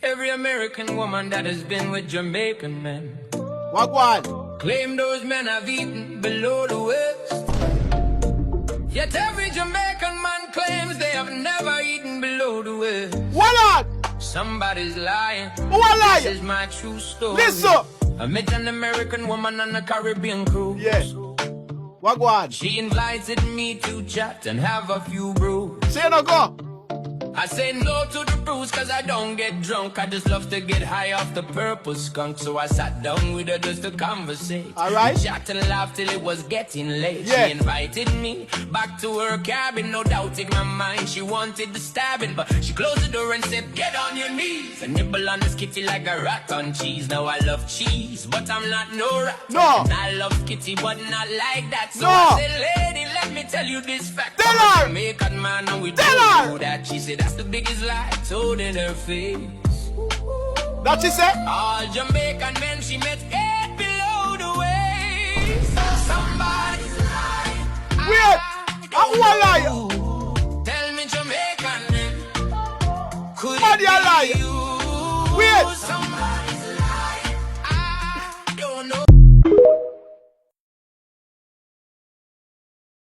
Every American woman that has been with Jamaican men. Wagwan. Claim those men have eaten below the waist. Yet every Jamaican man claims they have never eaten below the waist. What on? Somebody's lying. Who a liar? This is my true story. Listen. I met an American woman on a Caribbean cruise. Yeah. Wagwan. She invited me to chat and have a few brews. Say no go. I say no to the brews cause I don't get drunk. I just love to get high off the purple skunk. So I sat down with her just to conversate. Alright. We chat and laugh till it was getting late. Yeah. She invited me back to her cabin. No doubt in my mind she wanted the stabbing. But she closed the door and said, get on your knees and nibble on this kitty like a rat on cheese. Now I love cheese, but I'm not no rat. No. And I love kitty, but not like that. So No. I said, lady, let me tell you this fact. Tell I'm her. a Jamaican man and we Tell don't her. do that. She said, that's the biggest lie told in her face. That she say? All Jamaican men she met get below the waist. Somebody's lying. Wait. Who a liar? Tell me Jamaican men. Could Somebody it a be liar. you? Wait. Somebody